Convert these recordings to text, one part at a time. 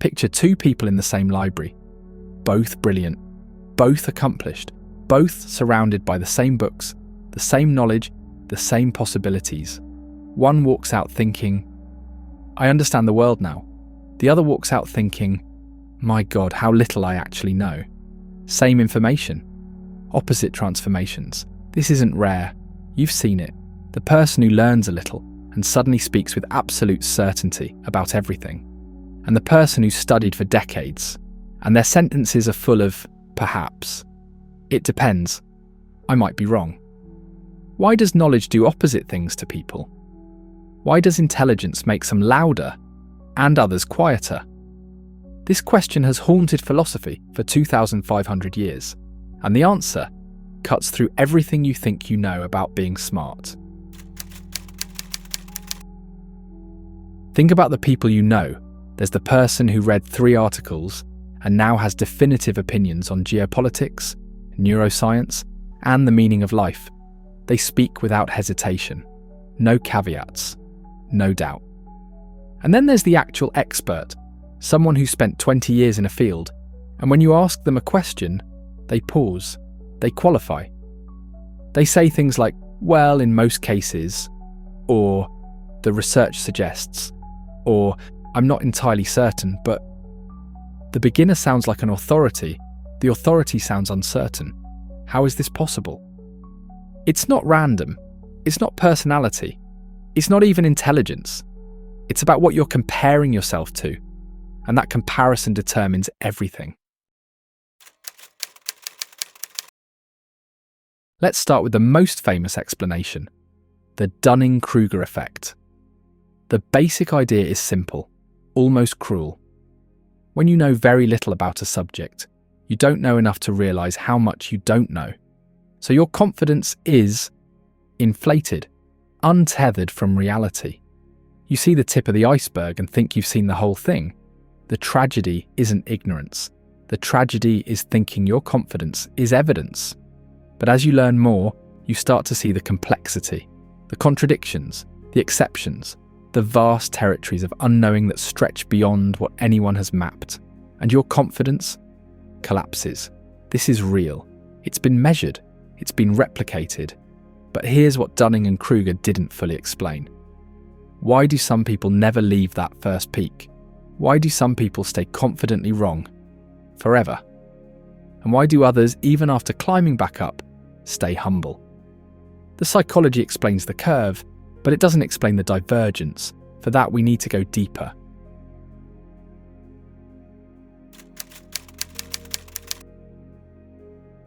Picture two people in the same library, both brilliant, both accomplished, both surrounded by the same books, the same knowledge, the same possibilities. One walks out thinking, I understand the world now. The other walks out thinking, my God, how little I actually know. Same information, opposite transformations. This isn't rare. You've seen it. The person who learns a little and suddenly speaks with absolute certainty about everything. And the person who's studied for decades, and their sentences are full of perhaps. It depends. I might be wrong. Why does knowledge do opposite things to people? Why does intelligence make some louder and others quieter? This question has haunted philosophy for 2,500 years, and the answer cuts through everything you think you know about being smart. Think about the people you know. There's the person who read 3 articles and now has definitive opinions on geopolitics, neuroscience, and the meaning of life. They speak without hesitation, no caveats, no doubt. And then there's the actual expert, someone who spent 20 years in a field, and when you ask them a question, they pause, they qualify. They say things like, well, in most cases, or the research suggests, or I'm not entirely certain, but the beginner sounds like an authority. The authority sounds uncertain. How is this possible? It's not random. It's not personality. It's not even intelligence. It's about what you're comparing yourself to, and that comparison determines everything. Let's start with the most famous explanation, the Dunning-Kruger Effect. The basic idea is simple, almost cruel. When you know very little about a subject, you don't know enough to realize how much you don't know. So your confidence is inflated, untethered from reality. You see the tip of the iceberg and think you've seen the whole thing. The tragedy isn't ignorance. The tragedy is thinking your confidence is evidence. But as you learn more, you start to see the complexity, the contradictions, the exceptions, the vast territories of unknowing that stretch beyond what anyone has mapped. And your confidence collapses. This is real. It's been measured. It's been replicated. But here's what Dunning and Kruger didn't fully explain. Why do some people never leave that first peak? Why do some people stay confidently wrong forever? And why do others, even after climbing back up, stay humble? The psychology explains the curve, but it doesn't explain the divergence. For that, we need to go deeper.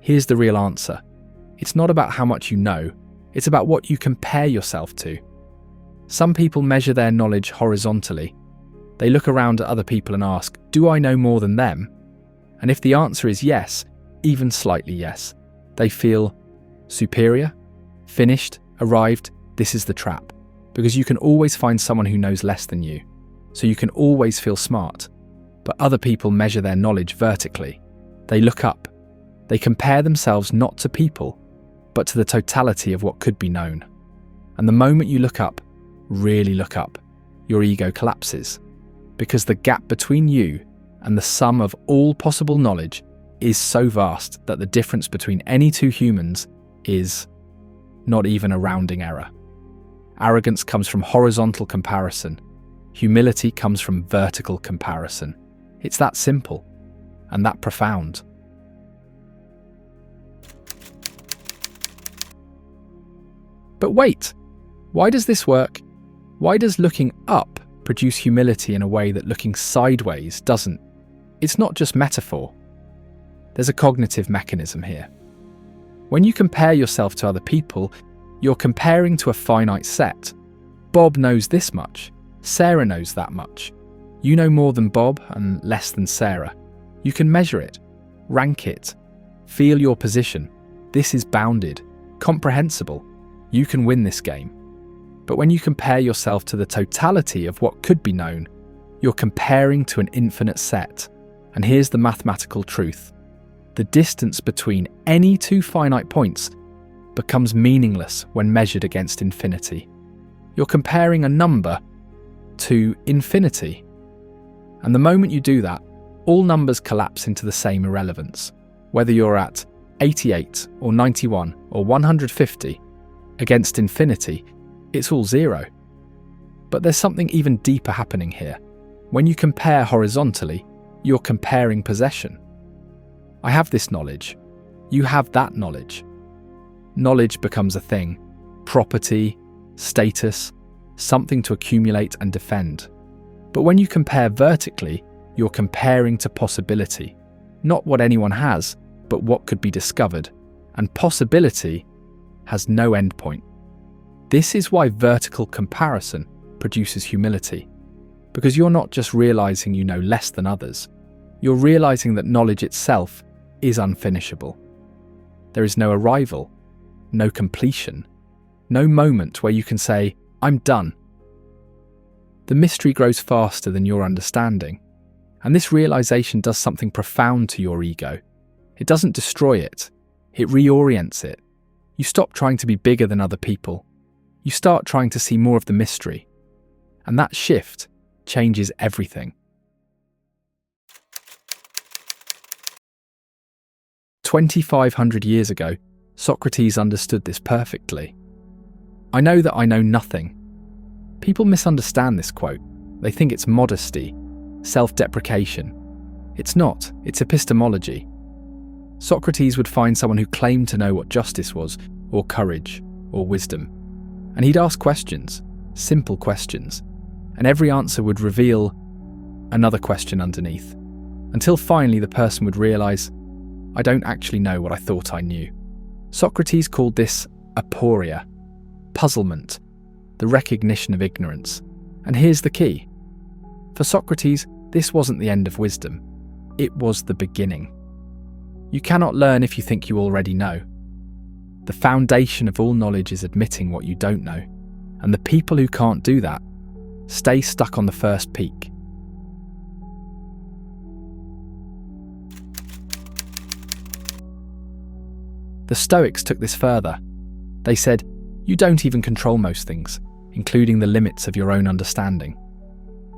Here's the real answer. It's not about how much you know, it's about what you compare yourself to. Some people measure their knowledge horizontally. They look around at other people and ask, do I know more than them? And if the answer is yes, even slightly yes, they feel superior, finished, arrived. This is the trap, because you can always find someone who knows less than you, so you can always feel smart. But other people measure their knowledge vertically. They look up. They compare themselves not to people, but to the totality of what could be known. And the moment you look up, really look up, your ego collapses, because the gap between you and the sum of all possible knowledge is so vast that the difference between any two humans is not even a rounding error. Arrogance comes from horizontal comparison. Humility comes from vertical comparison. It's that simple and that profound. But wait, why does this work? Why does looking up produce humility in a way that looking sideways doesn't? It's not just metaphor. There's a cognitive mechanism here. When you compare yourself to other people, you're comparing to a finite set. Bob knows this much. Sarah knows that much. You know more than Bob and less than Sarah. You can measure it, rank it, feel your position. This is bounded, comprehensible. You can win this game. But when you compare yourself to the totality of what could be known, you're comparing to an infinite set. And here's the mathematical truth. The distance between any two finite points becomes meaningless when measured against infinity. You're comparing a number to infinity. And the moment you do that, all numbers collapse into the same irrelevance. Whether you're at 88 or 91 or 150 against infinity, it's all zero. But there's something even deeper happening here. When you compare horizontally, you're comparing possession. I have this knowledge. You have that knowledge. Knowledge becomes a thing, property, status, something to accumulate and defend. But when you compare vertically, you're comparing to possibility, not what anyone has, but what could be discovered, and possibility has no endpoint. This is why vertical comparison produces humility, because you're not just realizing you know less than others, you're realizing that knowledge itself is unfinishable. There is no arrival, no completion, no moment where you can say, I'm done. The mystery grows faster than your understanding, and this realization does something profound to your ego. It doesn't destroy it, it reorients it. You stop trying to be bigger than other people. You start trying to see more of the mystery, and that shift changes everything. 2,500 years ago, Socrates understood this perfectly. I know that I know nothing. People misunderstand this quote. They think it's modesty, self-deprecation. It's not, it's epistemology. Socrates would find someone who claimed to know what justice was, or courage, or wisdom. And he'd ask questions, simple questions, and every answer would reveal another question underneath, until finally the person would realize, I don't actually know what I thought I knew. Socrates called this aporia, puzzlement, the recognition of ignorance. And here's the key. For Socrates, this wasn't the end of wisdom. It was the beginning. You cannot learn if you think you already know. The foundation of all knowledge is admitting what you don't know, and the people who can't do that stay stuck on the first peak. The Stoics took this further. They said, you don't even control most things, including the limits of your own understanding.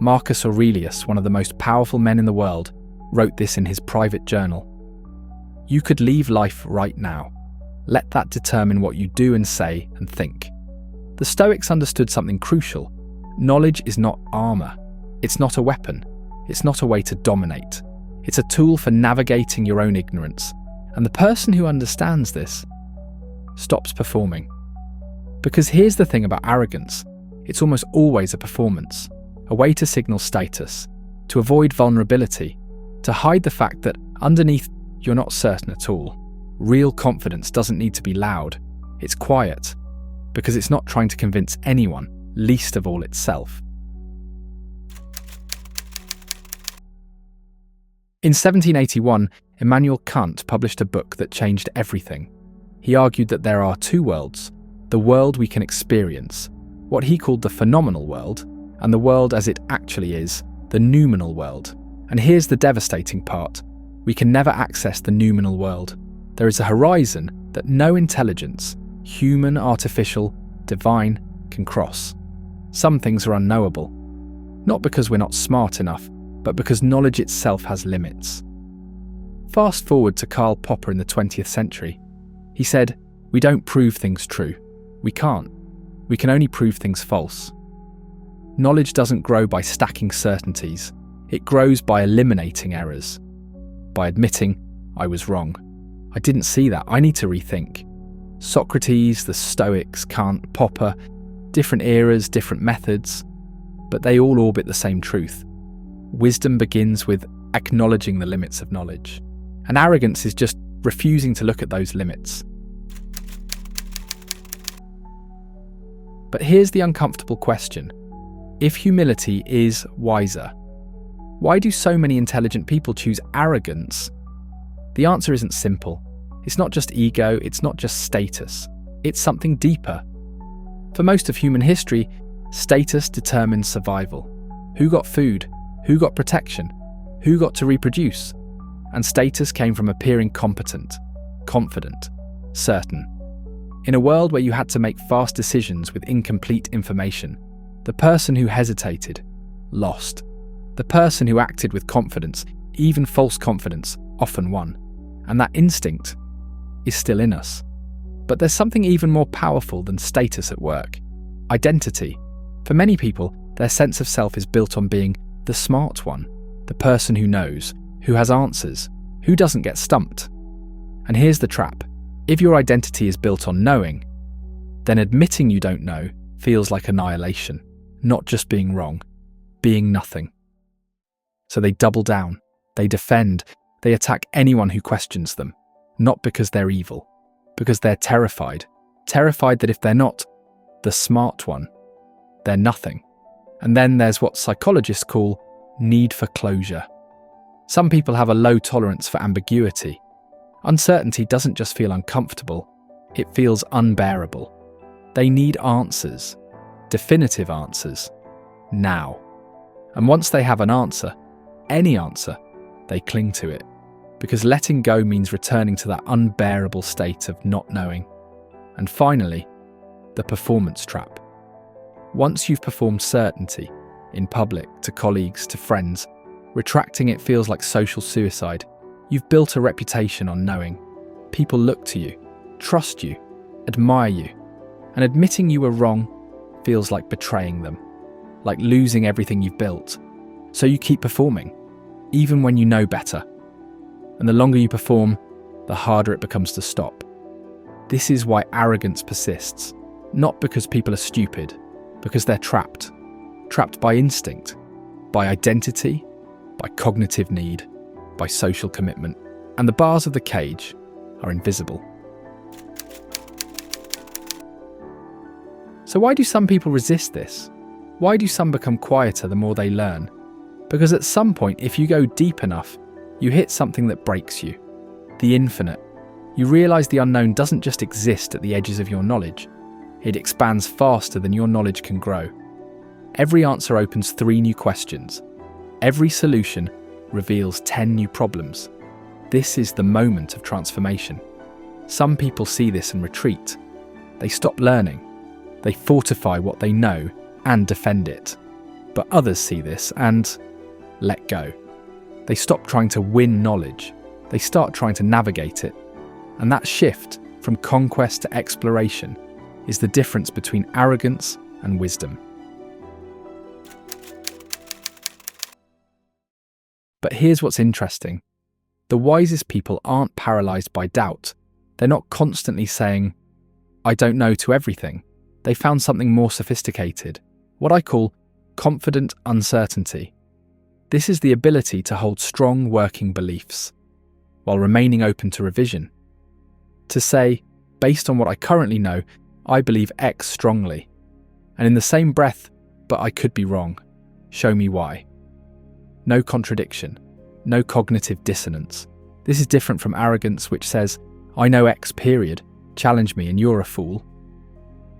Marcus Aurelius, one of the most powerful men in the world, wrote this in his private journal. You could leave life right now. Let that determine what you do and say and think. The Stoics understood something crucial. Knowledge is not armor. It's not a weapon. It's not a way to dominate. It's a tool for navigating your own ignorance. And the person who understands this stops performing. Because here's the thing about arrogance. It's almost always a performance, a way to signal status, to avoid vulnerability, to hide the fact that underneath you're not certain at all. Real confidence doesn't need to be loud. It's quiet, because it's not trying to convince anyone, least of all itself. In 1781, Immanuel Kant published a book that changed everything. He argued that there are two worlds, the world we can experience, what he called the phenomenal world, and the world as it actually is, the noumenal world. And here's the devastating part. We can never access the noumenal world. There is a horizon that no intelligence, human, artificial, divine, can cross. Some things are unknowable, not because we're not smart enough, but because knowledge itself has limits. Fast forward to Karl Popper in the 20th century. He said, we don't prove things true. We can't. We can only prove things false. Knowledge doesn't grow by stacking certainties. It grows by eliminating errors. By admitting, I was wrong. I didn't see that. I need to rethink. Socrates, the Stoics, Kant, Popper, different eras, different methods, but they all orbit the same truth. Wisdom begins with acknowledging the limits of knowledge, and arrogance is just refusing to look at those limits. But here's the uncomfortable question. If humility is wiser, why do so many intelligent people choose arrogance? The answer isn't simple. It's not just ego, it's not just status. It's something deeper. For most of human history, status determines survival. Who got food? Who got protection? Who got to reproduce? And status came from appearing competent, confident, certain. In a world where you had to make fast decisions with incomplete information, the person who hesitated lost. The person who acted with confidence, even false confidence, often won. And that instinct is still in us. But there's something even more powerful than status at work. Identity. For many people, their sense of self is built on being the smart one, the person who knows, who has answers, who doesn't get stumped. And here's the trap. If your identity is built on knowing, then admitting you don't know feels like annihilation, not just being wrong, being nothing. So they double down, they defend, they attack anyone who questions them, not because they're evil, because they're terrified that if they're not the smart one, they're nothing. And then there's what psychologists call need for closure. Some people have a low tolerance for ambiguity. Uncertainty doesn't just feel uncomfortable, it feels unbearable. They need answers, definitive answers, now. And once they have an answer, any answer, they cling to it, because letting go means returning to that unbearable state of not knowing. And finally, the performance trap. Once you've performed certainty, in public, to colleagues, to friends, retracting it feels like social suicide. You've built a reputation on knowing. People look to you, trust you, admire you, and admitting you were wrong feels like betraying them, like losing everything you've built. So you keep performing, even when you know better. And the longer you perform, the harder it becomes to stop. This is why arrogance persists, not because people are stupid, because they're trapped by instinct, by identity, by cognitive need, by social commitment, and the bars of the cage are invisible. So why do some people resist this? Why do some become quieter the more they learn? Because at some point, if you go deep enough, you hit something that breaks you, the infinite. You realise the unknown doesn't just exist at the edges of your knowledge. It expands faster than your knowledge can grow. Every answer opens 3 new questions. Every solution reveals 10 new problems. This is the moment of transformation. Some people see this and retreat. They stop learning. They fortify what they know and defend it. But others see this and let go. They stop trying to win knowledge. They start trying to navigate it. And that shift from conquest to exploration is the difference between arrogance and wisdom. But here's what's interesting. The wisest people aren't paralyzed by doubt. They're not constantly saying, I don't know to everything. They found something more sophisticated, what I call confident uncertainty. This is the ability to hold strong working beliefs, while remaining open to revision. To say, based on what I currently know, I believe X strongly. And in the same breath, but I could be wrong. Show me why. No contradiction, no cognitive dissonance. This is different from arrogance, which says, I know X period, challenge me and you're a fool.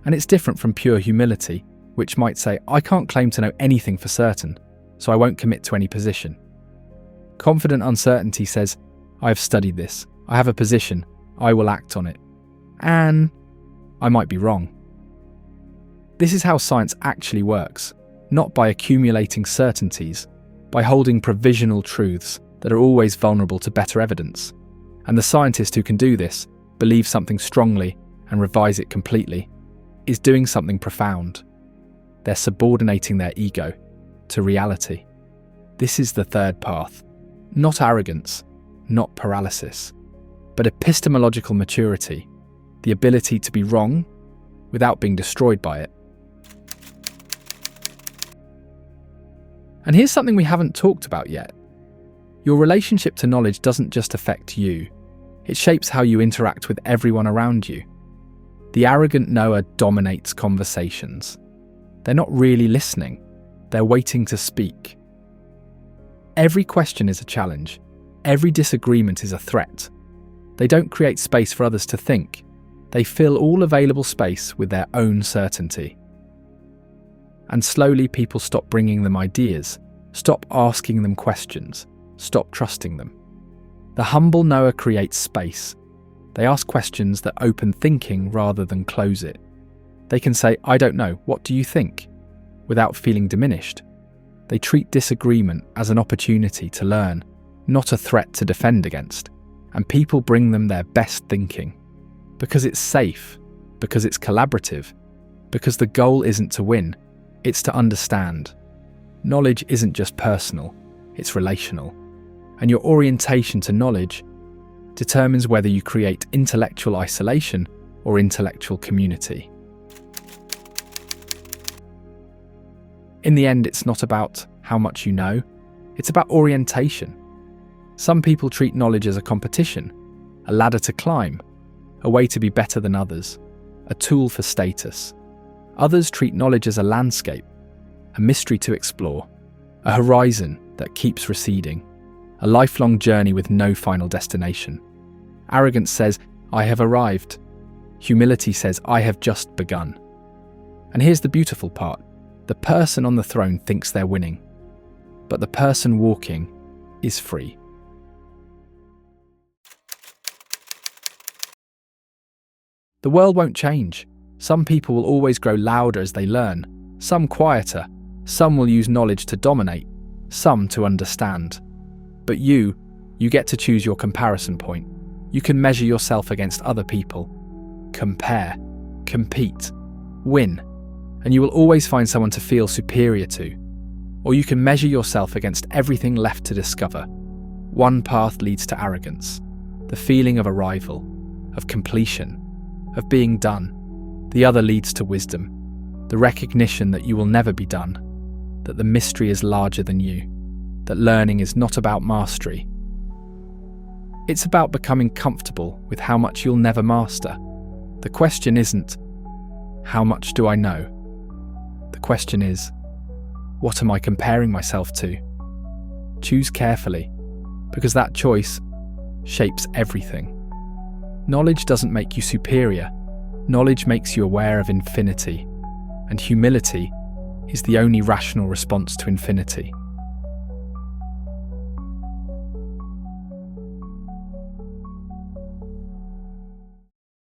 And it's different from pure humility, which might say, I can't claim to know anything for certain, so I won't commit to any position. Confident uncertainty says, I have studied this, I have a position, I will act on it. And I might be wrong. This is how science actually works, not by accumulating certainties, by holding provisional truths that are always vulnerable to better evidence. And the scientist who can do this, believe something strongly and revise it completely, is doing something profound. They're subordinating their ego to reality. This is the third path. Not arrogance, not paralysis, but epistemological maturity, the ability to be wrong without being destroyed by it. And here's something we haven't talked about yet. Your relationship to knowledge doesn't just affect you. It shapes how you interact with everyone around you. The arrogant knower dominates conversations. They're not really listening. They're waiting to speak. Every question is a challenge. Every disagreement is a threat. They don't create space for others to think. They fill all available space with their own certainty. And slowly people stop bringing them ideas, stop asking them questions, stop trusting them. The humble knower creates space. They ask questions that open thinking rather than close it. They can say, I don't know, what do you think? Without feeling diminished. They treat disagreement as an opportunity to learn, not a threat to defend against. And people bring them their best thinking. Because it's safe, because it's collaborative, because the goal isn't to win, it's to understand. Knowledge isn't just personal, it's relational. And your orientation to knowledge determines whether you create intellectual isolation or intellectual community. In the end, it's not about how much you know, it's about orientation. Some people treat knowledge as a competition, a ladder to climb, a way to be better than others, a tool for status. Others treat knowledge as a landscape, a mystery to explore, a horizon that keeps receding, a lifelong journey with no final destination. Arrogance says, "I have arrived." Humility says, "I have just begun." And here's the beautiful part. The person on the throne thinks they're winning, but the person walking is free. The world won't change. Some people will always grow louder as they learn, some quieter, some will use knowledge to dominate, some to understand. But you get to choose your comparison point. You can measure yourself against other people, compare, compete, win, and you will always find someone to feel superior to. Or you can measure yourself against everything left to discover. One path leads to arrogance, the feeling of arrival, of completion, of being done. The other leads to wisdom, the recognition that you will never be done, that the mystery is larger than you, that learning is not about mastery. It's about becoming comfortable with how much you'll never master. The question isn't, how much do I know? The question is, what am I comparing myself to? Choose carefully, because that choice shapes everything. Knowledge doesn't make you superior. Knowledge makes you aware of infinity, and humility is the only rational response to infinity.